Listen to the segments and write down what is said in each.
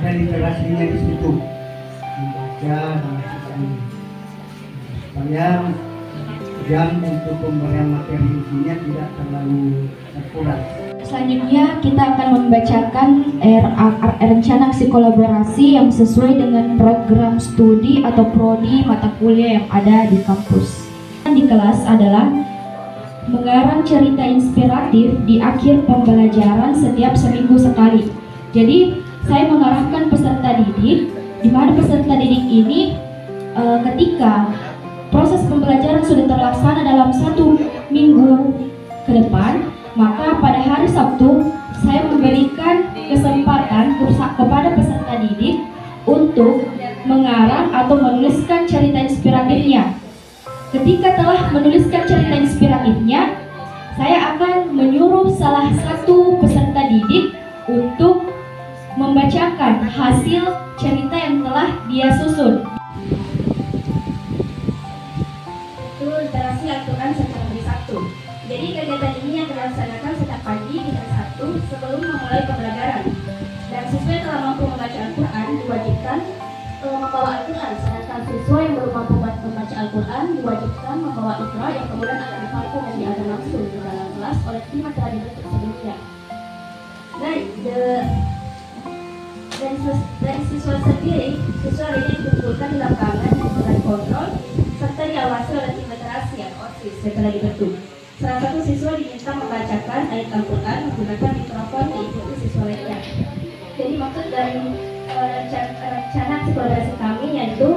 ada literasinya di situ, membaca dan sebagainya. Supaya jam untuk pemberian materi isinya tidak terlalu terkuras. Selanjutnya kita akan membacakan rencana aksi kolaborasi yang sesuai dengan program studi atau prodi mata kuliah yang ada di kampus. Di kelas adalah mengarang cerita inspiratif di akhir pembelajaran setiap seminggu sekali. Jadi saya mengarahkan peserta didik, di mana peserta didik ini ketika proses pembelajaran sudah terlaksana dalam 1 minggu ke depan, maka pada hari Sabtu saya memberikan kesempatan kepada peserta didik untuk mengarang atau menuliskan cerita inspiratifnya. Ketika telah menuliskan cerita inspiratifnya, saya akan menyuruh salah satu peserta didik untuk membacakan hasil cerita yang telah dia susun. Itu literasi Al-Quran secara hari Sabtu. Jadi kegiatan ini yang dilaksanakan setiap pagi di hari Sabtu sebelum memulai pembelajaran. Dan siswa yang telah mampu membaca Al-Quran diwajibkan membawa Al-Quran, sedangkan siswa yang belum mampu membaca Al-Quran diwajibkan membawa Iqra yang kemudian akan divakum dan diajar langsung di dalam kelas oleh tim yang telah dibentuk sebelumnya. Dari siswa sendiri, siswa ini dikumpulkan di lapangan dan kontrol serta diawasi oleh tim literasi atau OSIS yang telah dibentuk. Salah satu siswa diminta membacakan ayat Al-Quran menggunakan mikrofon diikuti siswa lainnya. Jadi maksud dari rencana kolaborasi kami yaitu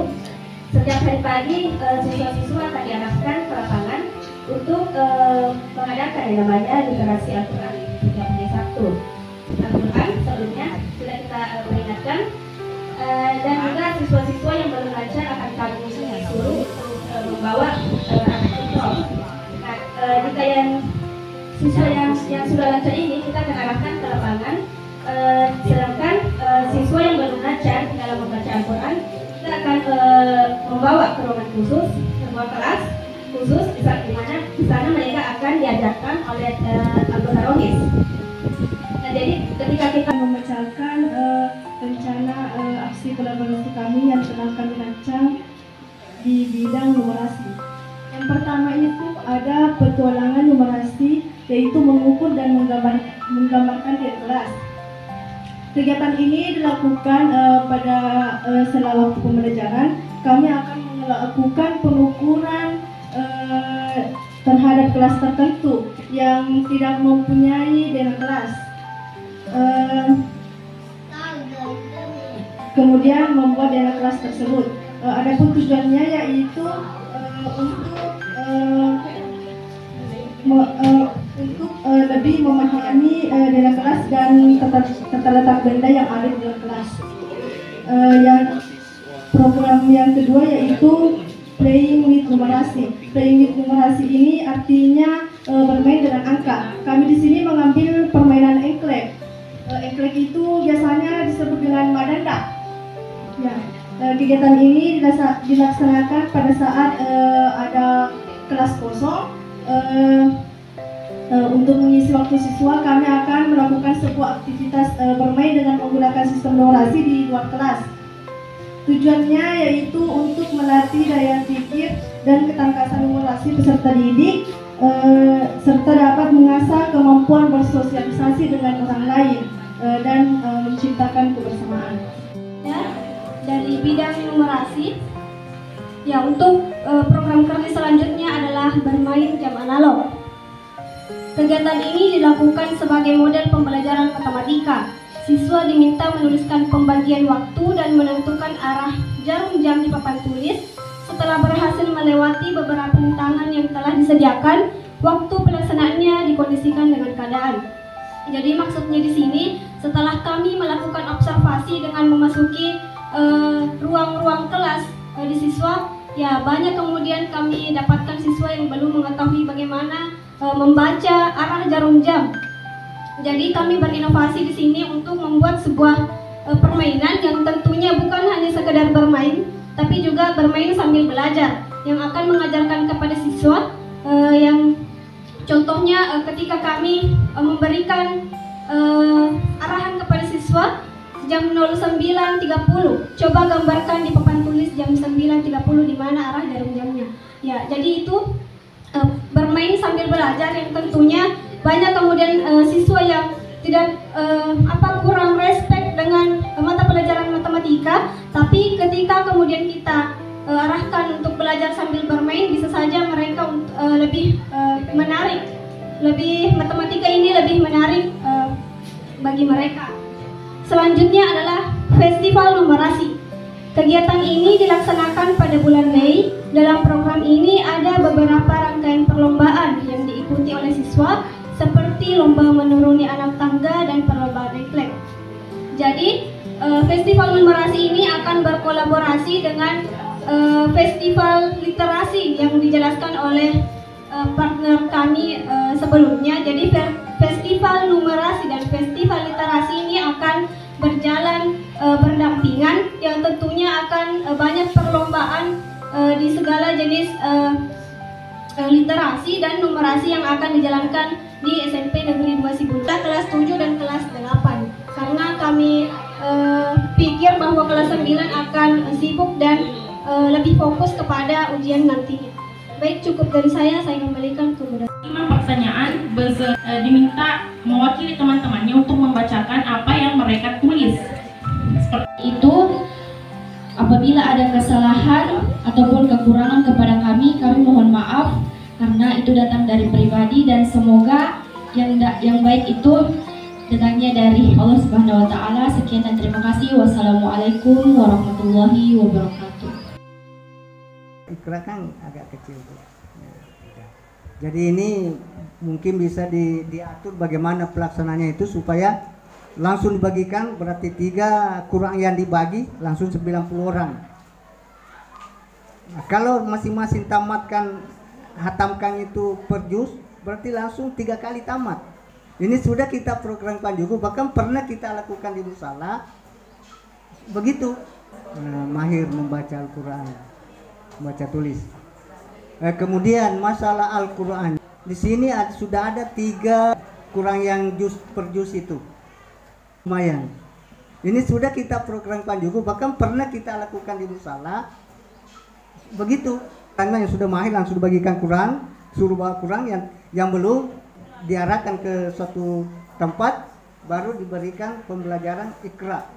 setiap hari pagi siswa-siswa akan diarahkan ke lapangan untuk mengadakan yang namanya literasi Al-Quran setiap hari Sabtu. Al-Quran sebelumnya sudah kita peringatkan, dan juga siswa-siswa yang belum lancar akan kami suruh untuk membawa mikrofon. Jika yang siswa yang sudah lancar ini kita akan arahkan ke lapangan, sedangkan siswa yang belum lancar dalam membaca Al-Quran kita akan membawa ke ruangan khusus, sebuah kelas khusus di sana mereka akan diajarkan oleh anggota rohis. Nah, jadi ketika kita membacakan rencana aksi kolaborasi kami yang telah kami rancang di bidang numerasi. Yang pertama itu ada petualangan numerasi, yaitu mengukur dan menggambarkan di kelas. Kegiatan ini dilakukan pada selama pembelajaran. Kami akan melakukan pengukuran terhadap kelas tertentu yang tidak mempunyai dana kelas. Kemudian membuat dana kelas tersebut. Adapun tujuannya yaitu untuk lebih memahami dana kelas dan tata letak benda yang ada di dalam kelas. Yang program yang kedua yaitu playing with numerasi. Playing with numerasi ini artinya bermain dengan angka. Kami di sini mengambil permainan engklek. Engklek itu biasanya disebut dengan madanda. Ya, kegiatan ini dilaksanakan pada saat ada kelas kosong. Untuk mengisi waktu siswa, kami akan melakukan sebuah aktivitas bermain dengan menggunakan sistem numerasi di luar kelas. Tujuannya yaitu untuk melatih daya pikir dan ketangkasan numerasi peserta didik, serta dapat mengasah kemampuan bersosialisasi dengan orang lain dan menciptakan kebersamaan. Ya, dari bidang numerasi, ya untuk program kerja selanjutnya adalah bermain jam analog. Kegiatan ini dilakukan sebagai model pembelajaran matematika. Siswa diminta menuliskan pembagian waktu dan menentukan arah jarum jam di papan tulis. Setelah berhasil melewati beberapa rintangan yang telah disediakan, waktu pelaksanaannya dikondisikan dengan keadaan. Jadi maksudnya di sini, setelah kami melakukan observasi dengan memasuki ruang-ruang kelas di siswa, ya banyak kemudian kami dapatkan siswa yang belum mengetahui bagaimana membaca arah jarum jam. Jadi kami berinovasi di sini untuk membuat sebuah permainan yang tentunya bukan hanya sekedar bermain, tapi juga bermain sambil belajar, yang akan mengajarkan kepada siswa yang contohnya ketika kami memberikan arahan kepada siswa jam 09.30. Coba gambarkan di papan tulis jam 9.30 di mana arah jarum jamnya. Ya, jadi itu bermain sambil belajar yang tentunya banyak kemudian siswa yang tidak kurang respect dengan mata pelajaran matematika, tapi ketika kemudian kita arahkan untuk belajar sambil bermain, bisa saja mereka lebih menarik, matematika ini lebih menarik bagi mereka. Selanjutnya adalah Festival Numerasi. Kegiatan ini dilaksanakan pada bulan Mei. Dalam program ini ada beberapa rangkaian perlombaan yang diikuti oleh siswa, seperti lomba menuruni anak tangga dan perlombaan neglek. Jadi, Festival Numerasi ini akan berkolaborasi dengan Festival Literasi yang dijelaskan oleh partner kami sebelumnya. Jadi, Festival Numerasi dan Festival Literasi ini akan berjalan berdampingan, yang tentunya akan banyak perlombaan di segala jenis literasi dan numerasi yang akan dijalankan di SMP Negeri 2 Sibulda kelas 7 dan kelas 8. Karena kami pikir bahwa kelas 9 akan sibuk dan lebih fokus kepada ujian nantinya. Baik, cukup dari saya kembalikan ke Bunda. 5 pertanyaan diminta mewakili teman-temannya untuk membacakan apa yang mereka tulis. Seperti itu, apabila ada kesalahan ataupun kekurangan kepada kami mohon maaf, karena itu datang dari pribadi, dan semoga yang baik itu datangnya dari Allah Subhanahu wa taala. Sekian dan terima kasih. Wassalamualaikum warahmatullahi wabarakatuh. Ikra kan agak kecil tuh. Jadi ini mungkin bisa diatur bagaimana pelaksananya itu supaya langsung dibagikan, berarti 3 kurang yang dibagi langsung 90 orang. Nah, kalau masing-masing hatamkan itu per juz, berarti langsung 3 kali tamat. Ini sudah kita programkan juga, bahkan pernah kita lakukan di musala begitu. Mahir membaca Al-Quran, membaca tulis. Kemudian masalah Al-Quran, di sini sudah ada 3 kurang yang juz per juz itu. Lumayan. Ini sudah kita programkan juga, bahkan pernah kita lakukan di musala begitu. Karena yang sudah mahir langsung dibagikan Quran, suruh bawa Quran, yang belum diarahkan ke suatu tempat, baru diberikan pembelajaran Iqra.